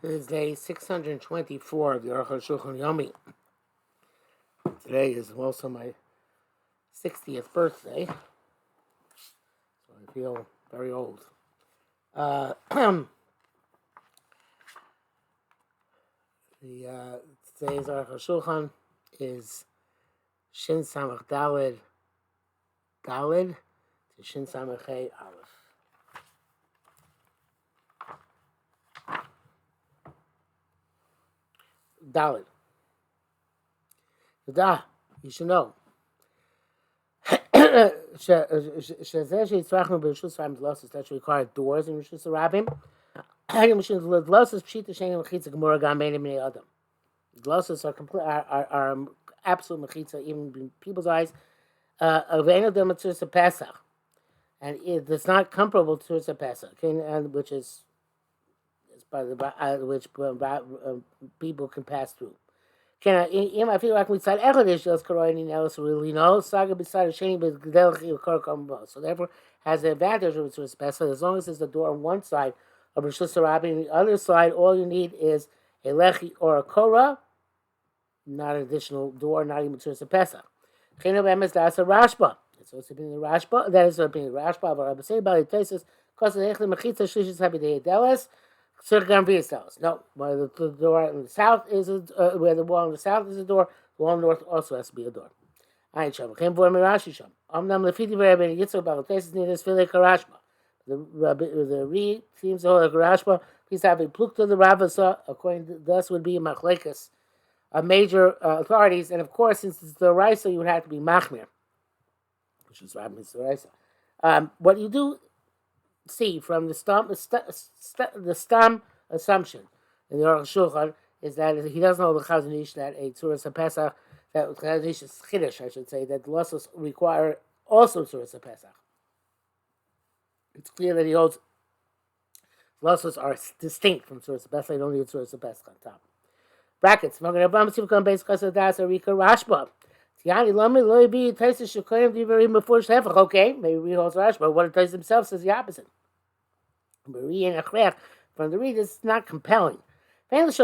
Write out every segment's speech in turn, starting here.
This is day 624 of the Arukh HaShulchan Yomi. Today is also my 60th birthday, so I feel very old. Today's Arukh HaShulchan is Shin Samach Daled to Shin Samach Hey Aleph. Daled. You should know. That require doors in Rishus Rabbim. Glosses are complete are absolute mechitza even in people's eyes. And it's not comparable to a Pesach, and which is by the which people can pass through. I feel like we said just really know saga beside a sheni but so therefore has the advantage of its Pesach as long as there's a door on one side of Rishus Rabbi, and the other side all you need is a lechi or a korah, not an additional door, not even to Pesach. That's a Rashba. It's also been the Rashba. That is being the Rashba. But I say about it, places because the mechitza shlishis habidei delas. No, where the door in the south is where the wall on the south is a door, the wall on the north also has to be a door. Ayin sham. Came for Mirashi sham. Amnam lefiti v'Rabbi Yitzchak about places near this Filei Karashba. The Re seems to hold a Karashba. Please have a pluk to the Ravasa. According to this would be Machlekas of major authorities, and of course, since it's the Raisa, you would have to be Machmir, which is Rabbi Raisa. What you do see from the stam assumption in the Arukh HaShulchan is that he doesn't know the Chazon Ish that a Tzuras HaPesach, that Chazon Ish is Chiddush, I should say, that losses require also Tzuras HaPesach. It's clear that he holds losses are distinct from Tzuras HaPesach. They don't need Tzuras HaPesach on top. Brackets. Okay, maybe reholds Rashba. What it does himself says the opposite. From the read, it's not compelling. Doesn't this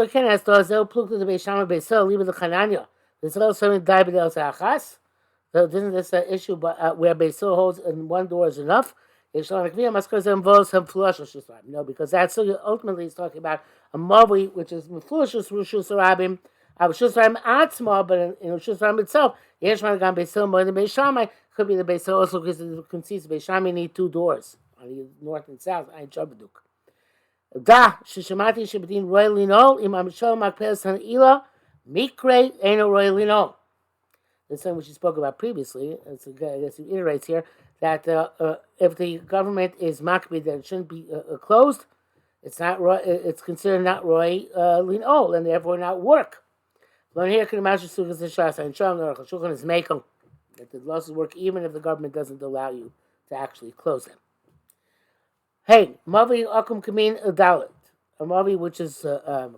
issue where Beisil holds and one door is enough? No, because that's ultimately he's talking about a mavi, which is meflushus Rishus Rabim, Rishus Rabim atzma, but in Rishus Rabim itself, Yeshman Gam Beisil more than Beishamai could be the Beisil also because it concedes Beishamai need two doors on the north and south. I Chabaduk. Da Shishamati Shabadin Roy Lino Imam Shal Makpel San Ila Mikre Eno Roy Lino. This thing which he spoke about previously. I guess he iterates here that if the government is makbid that it shouldn't be closed, it's not it's considered not roy linol and therefore not work. Learn here can imagine sugas and shas and shulchan is making that the losses work even if the government doesn't allow you to actually close them. Hey, mavi akum kamin a dalit, a mavi which is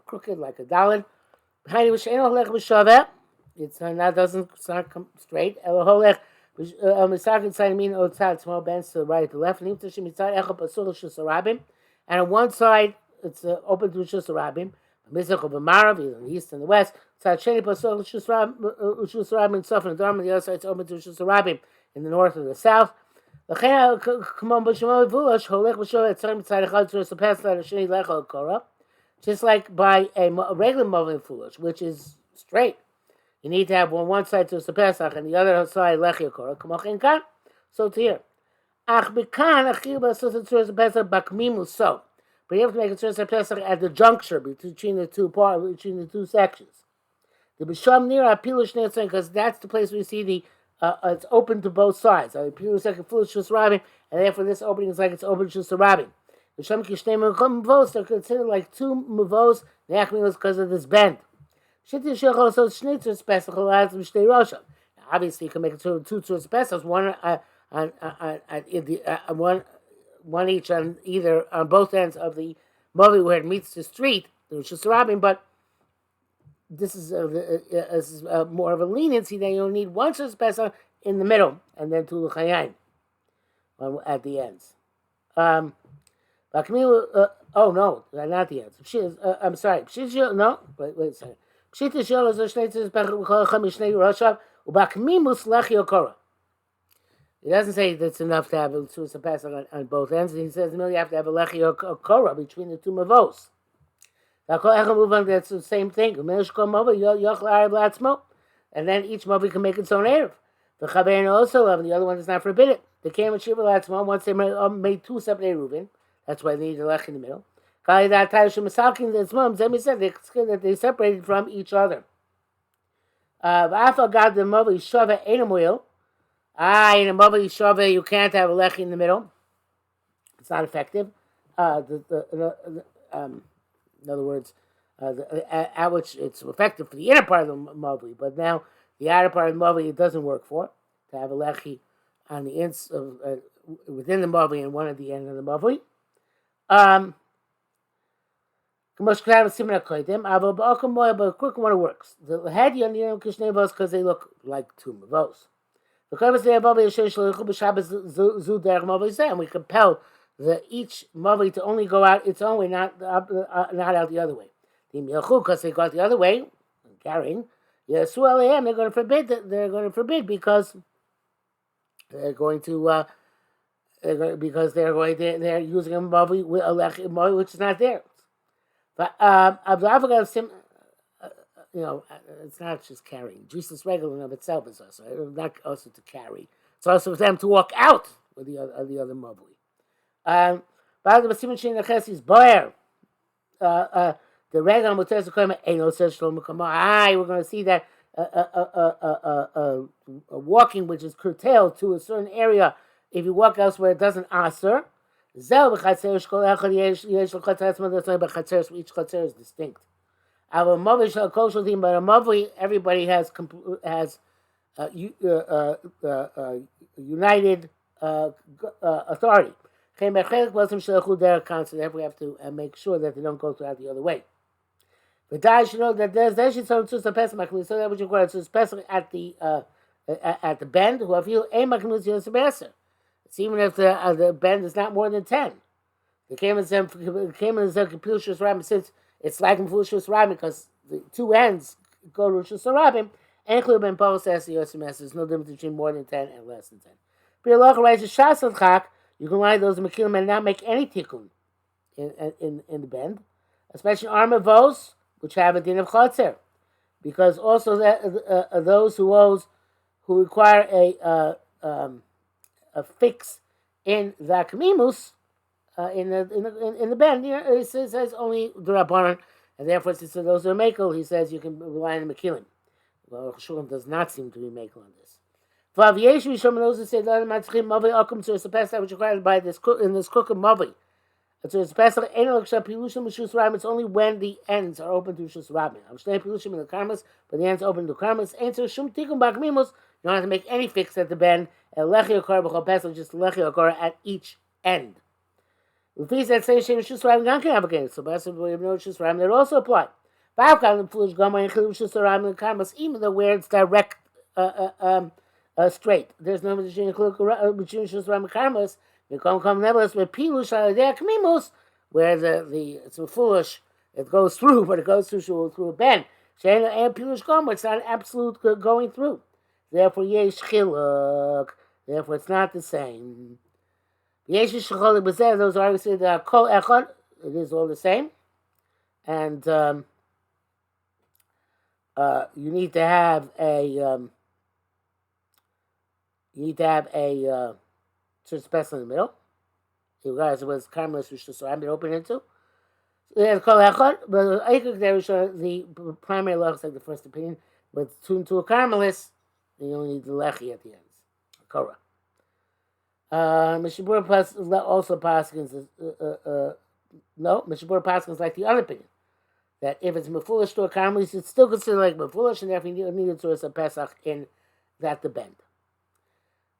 crooked like a dalit. Behind it, which ain't holech b'shaveh. It's not come straight. Eloholech. Small bends to the right, to the left, and on one side it's open to Rishus Rabim, on the east and the west. And the other side it's open to Rishus Rabim in the north and the south. Just like by a regular Movin Foolish, which is straight. You need to have one side to the Pesach and the other side Lechi Korah. Kamochin kan. So it's here. Ach bekan achil b'asos Tzuras Pesach bakmimu so. But you have to make a Tzuras Pesach at the juncture between the two sections. The b'sham near apilush netzon because that's the place where you see the it's open to both sides. Apilush like a foolish Rabbi, and therefore this opening is like it's open to Rabbi. B'sham kishnei muvos are considered like two muvos. Neachmilos because of this bend. Obviously, you can make it two Tzuras Pesach, one each on either on both ends of the mavi where it meets the street, the Rishus Rabim. But this is more of a leniency that you'll need one Tzuras Pesach in the middle and then two L'chayayin at the ends. Oh no, not the answer. I'm sorry. No, wait a second. Pshita shel is a shnei tzis b'chol mishnei rashav ubakmimus lechi okora. He doesn't say that's enough to have a tzurus pesach on both ends. He says no, you have to have a lechi okora between the two mavos. That's the same thing. And then each mavi can make its own erev. The chavein also love, and the other one is not forbidden. The came with shiva latzmo once they made two separate eruvin. That's why they need a lech in the middle. Zemi said that they separated from each other. V'afa gad the mavi shava ain't a wheel. In a mavi shava you can't have a lech in the middle. It's not effective. In other words, at which it's effective for the inner part of the mavi, but now the outer part of the mavi it doesn't work for to have a lechi on the within the mavi and one at the end of the mavi. But a quick one works. The head because they look like two mavos. And we compel each mavi to only go out its own way, not out the other way. Because they go out the other way, carrying. They're going to forbid. They're going to forbid because they're going to they're using a mavi with a mavi which is not there. But it's not just carrying. Jesus regular in of itself is also not also to carry. It's also for them to walk out with the other mavi. The regal mutez koyma eno says shlom kama. We're going to see that walking which is curtailed to a certain area. If you walk elsewhere, it doesn't aser. Zel b'chatzer shkol echad yesh l'chatzer tzma d'tzma b'chatzer, so each chatzer is distinct. Our mavi shel kol shultim, but a mavi everybody has united authority. So therefore we have to make sure that they don't go throughout the other way. But I should know that there's some tzurus pesach, so that which requires tzurus pesach at the bend. Who I feel a maknus yosebesa. It's even if the bend is not more than 10. The came in the Kapilshus Rabim, since it's like in Kapilshus Rabim because the two ends go to Rishus Rabim. And Klub and Paul says there's no difference between more than 10 and less than 10. But Allah writes a shas chak. You can lie those mekilim and not make any tikkun in the bend, especially armavos, which have a din of chotzer, because also that those who require a fix in the kmimus in the bend. It says only the rabbanon, and therefore since those are makel, he says you can rely on the mekilim. Well, Arukh HaShulchan does not seem to be makel on this. Those who say that which required by this in this cook of mavi. It's only when the ends are open to Rishus Rabim. But the ends open to karmas. You don't have to make any fix at the bend. Just lechi at each end. That say Shem Rishus Rabim not can have against. So best we have no Rishus Rabim that also apply. Even though where it's direct. Straight. There's no between Rishus Rabim and karmas. You come nevertheless with pilush aladei kmimus, where it's a foolish. It goes through, but it goes through a bend. Shein and pilush gomer. It's not an absolute going through. Therefore, yesh chiluk. Therefore, it's not the same. Yesh chiluk, but those are obviously the kol echad. It is all the same, and you need to have a. Tzurus pesach in the middle. Regardless of what karmelis Rishus Rabim open into. But the primary law is like the first opinion. But to a karmelis, you only need the lechi at the ends. Korah. Mishabur also paskins. No, Mishabur paskins like the other opinion. That if it's mefulish to a karmelis, it's still considered like mefulish, and therefore you need a tzurus pesach in that the bend.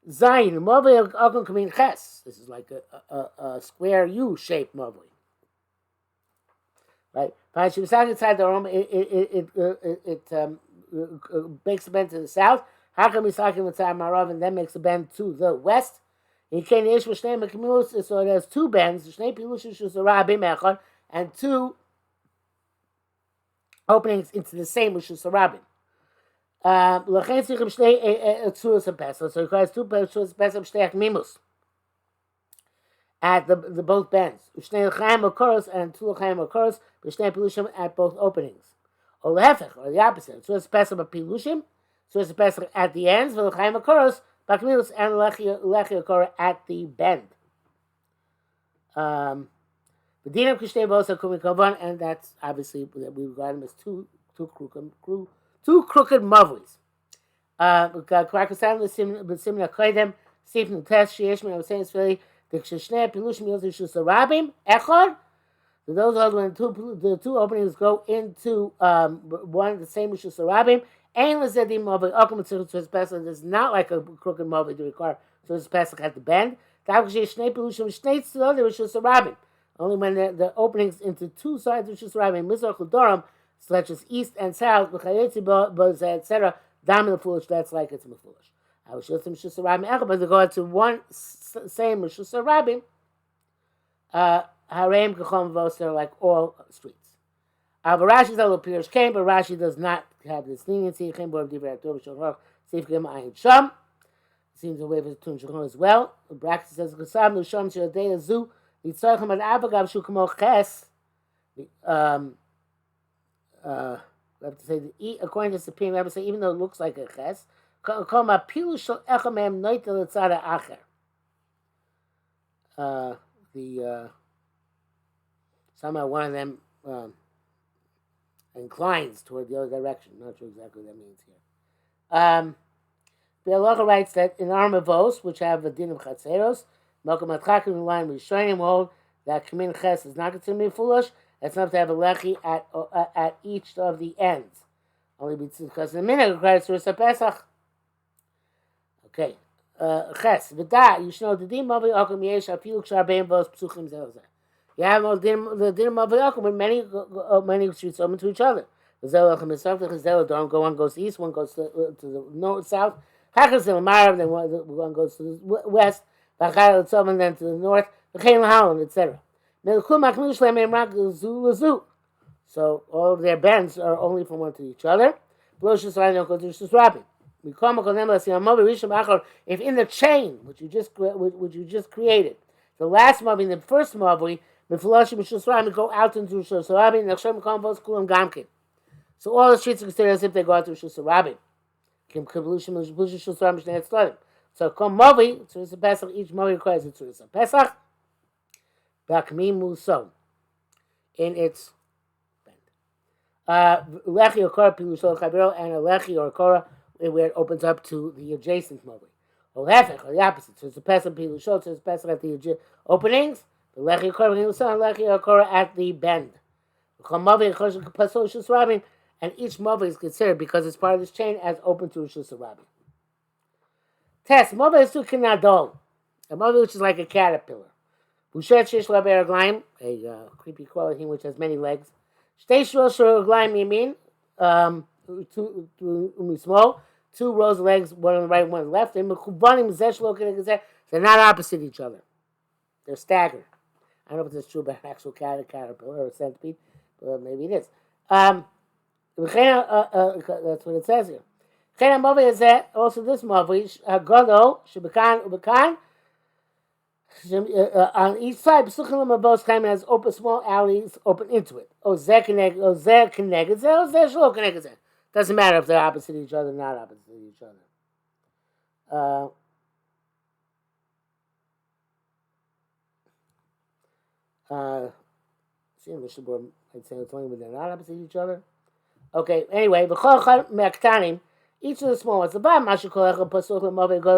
Zayin, mavi often come in ches. This is like a square U-shaped mavi, right? If she was inside the room, it makes the bend to the south. How come we talking with marav and then makes the bend to the west? In Ken Yesh V'Shnei Mekimimus, so it has two bends, Shnei Pilushim Shus Rabim Echad, and two openings into the same Shus Rabim. L'chein Tzrichim Shnei Tzuras HaPesach, so it requires two Tzuras HaPesach Shnei Mimus at the both bends. Shnei L'chaim Okoros and two L'chaim Okoros, Shnei Pilushim at both openings. Or Lehefech, or the opposite. Tzuras HaPesach Pilushim, Tzuras HaPesach at the ends, L'chaim Okoros, Bakmilos and Lechi Okora at the bend. The Dinam Kishnei Bosa Kumi Kavan, and that's obviously that we regard them as two crooked mavlis. Kwakasan Simna Koidem, Sifnu Test, Shieshman, I was saying it's really the Kishnei Pilushim Yosu Rabim, Echad. Those are when the two openings go into one the same Shus Rabim. Ain Lazedim Mavi Okum Tzurus Pesach is not like a crooked Mavi to require Tzurus Pesach at the bend. Shnei Pilushim Shnei Tzurus Shus Rabim. Only when the openings into two sides of Shus Rabim, Mizrach L'Doram, such as east and south, etc. Dam Foolish, that's like it's Mefulish. I was just Shus Rabim Echad, but they go to one same Shus Rabim. Harem Kachom Vos, are like all streets. Rashi's all appears came, but Rashi does not have this leniency. Came board of Divrei Torah Shulchan Seif Gem Ayin Sham. Seems a way for the Tun Shulchan as well. The bracket says Kasam Nu Sham Shadei Zu Yitzarchem Ad Avagav Shukamo Ches. We have to say according to the Supreme, we have to say even though it looks like a Ches, Koma Pilu Shel Echamem Noitel Tzara Acher. Somehow one of them inclines toward the other direction. Not sure exactly what that means here. Be'alocha writes that in our mavos, which have a din of chatzeros, Malcolm Atchakim in line with Shonim hold that Kamin Ches is not considered to be foolish. It's enough to have a lechi at each of the ends. Only because the minute requires Tzurus HaPesach. Okay. Ches. V'da, you should know the din mavi okum yesh afilu kshar bein vos psuchim zelzeh. You have the din of Yaakov with many streets open to each other. The Zelah go one goes east, one goes to the north, south. Then one goes to the west. And then to the north. Etc. So all of their bends are only from one to each other. If in the chain which you just created, the last Mavi and the first Mavi, go out into Shus Rabim, so all the streets are considered as if they go out to Shus Rabim. So come Mavi, Tzurus HaPesach, each Mavi requires a Tzurus HaPesach. Bakmi Muso in its bend. Lechi or Korah Pilushol Chaviro, and a Lechi or Korah where it opens up to the adjacent Mavi. Or Hefech, or the opposite. Tzurus HaPesach Pilushol, Tzurus HaPesach at the openings. The Lechi or Korah Pilushol, and Lechi or Korah at the bend. And each Mavi is considered, because it's part of this chain, as open to Shus Rabim. Test. Mavi is to Kinadol. A Mavi which is like a caterpillar. Bushet Shish Laber Gleim, a creepy quality which has many legs. Shtei Shul Shur Gleim Yamin, two small, two rows of legs, one on the right, one on the left. And Mekubanim Zesh Lo, they're not opposite each other. They're staggered. I don't know if it's true about an actual caterpillar or a centipede, but maybe it is. That's what it says here. Also this Mavi, Godol, Shibakan, Ubakan, on each side, has open small alleys open into it. Doesn't matter if they're opposite each other or not opposite each other. See, I'd say it's only when they're not opposite each other. Okay, anyway, each of the small ones, the bottom,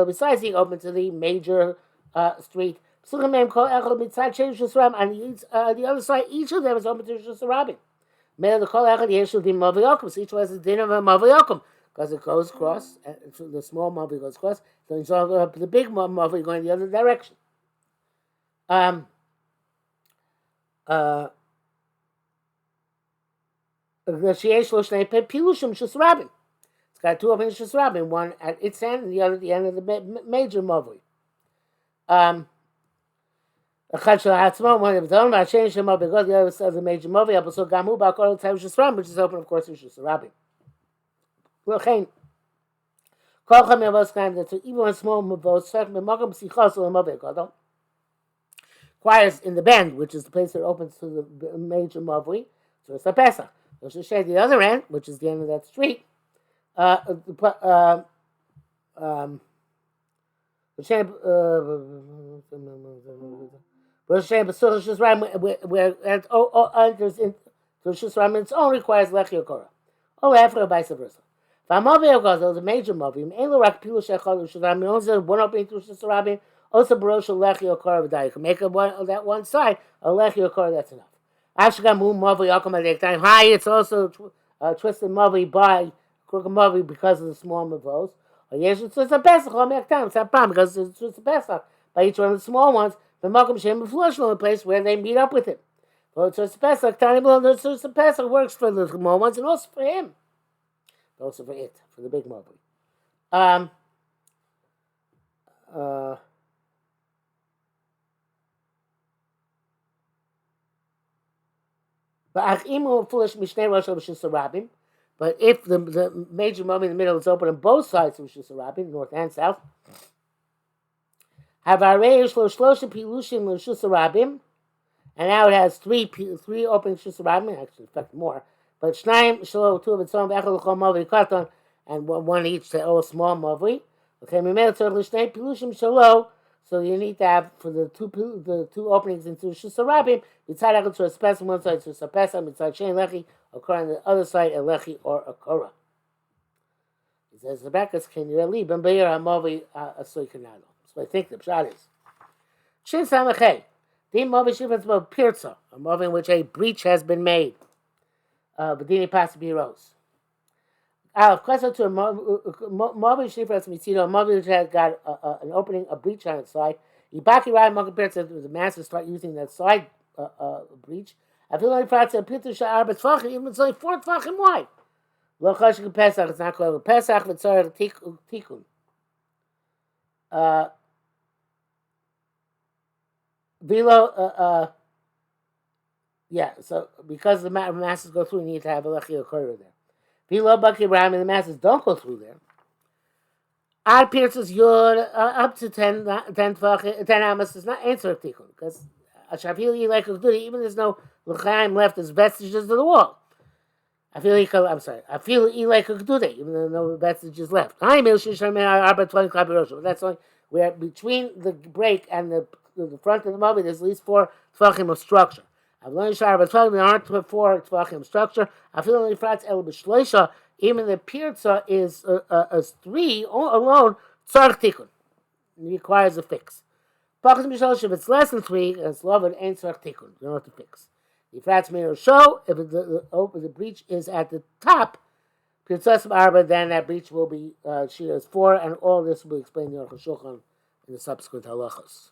besides being open to the major street, on the other side, each of them is open to Shus Rabim. So each one has a din of a Mavi because it goes across, the small Mavi goes across, so it's the big Mavi going the other direction. It's got two openings Shus Rabim, one at its end and the other at the end of the major Mavi. אחד של העצמו, one of his own, והשני של מובי, God, the other says a major movie, אבל so גם הוא בעקור לצייב של סרם, which is open, of course, is Rabbi. ולכן, כל אחד מהבוס כאן, that even when small מבוס, צריך במקום פסיכוס או למובי, גדול, requires in the bend, which is the place that opens to the major movie, so it's a Pesach. There's a shade the other end, which is the end of that street, where it enters into Shus Ram, its own requires Lechi Okora. Or after vice versa. V'amovi Ogozo, the major movie, Elo Rak Pilu Shechol Shus Ram, also one opening to Shus Ram, also Barosh Lechi Okora V'day. You can make that one side a Lechi Okora, that's enough. Ashgamu Movi Okom Adek Time. Hi, it's also twisted Movi by crooked Movi because of the small Mavos. Or yes, it's a Pesach, I'll make time, it's not a problem because it's just a Pesach. By each one of the small ones, the Mokum Shem Flushlo, a place where they meet up with him. So it's just a Pesach, Tiny Blow, the Pesach works for the small ones and also for him. Also for it, for the big Movi. But if the major Movi in the middle is open on both sides of Shus Rabim, north and south, have and now it has three open Shus Rabim, actually, in fact, more. But two of its own, and one each, the all small Movi. Okay, so you need to have for the two openings into Shus Rabim, Mitzad to a special one side to a Pesach, Mitzad Shein Lechi, Okora on the other side, a Lechi or a Okora. He says the Bekas can you leave and be a Movi a Soikanado. So I think the Pshat is Shin Samachay. The Movi Shivas about Pirza, a Movi in which a breach has been made. Bedini Pasibi Rose. Of course, to a Movi Shivas Mitzino, a Movi which has got an opening, a breach on its side. Ibaki Rai Movi Pirza, the masses start using that side breach. I feel like Pratz a Pitu Sha'ar B'Tfachim, even it's only 4 Tfachim wide. Lo Chashik Pesach, it's not called a Pesach, but sorry, Tikkun. Vilo, yeah, so because the masses go through, you need to have a Lechi Okora there. Vilo Baki Ram and the masses don't go through there. Ad Pirtz's Yud up to 10 Amos does not answer Tikkun, because Ashafili like even there's no L'chaim left as vestiges of the wall. I feel like even though no vestiges left. That's only where between the break and the front of the Movi, there's at least 4 Tvachim of structure. I've learned there aren't 4 Tvachim of structure. I feel like Frats El B'Shleisha, even the Pirza is 3 alone, Tzarch Tikkun. It requires a fix. If it's less than 3, it's love and ain't Tzarch Tikkun. You don't have to fix. If that's made a show, if the breach is at the top, Pirtzas Arba, then that breach will be Shiras 4, and all this will be explained in Arukh HaShulchan in the subsequent halachas.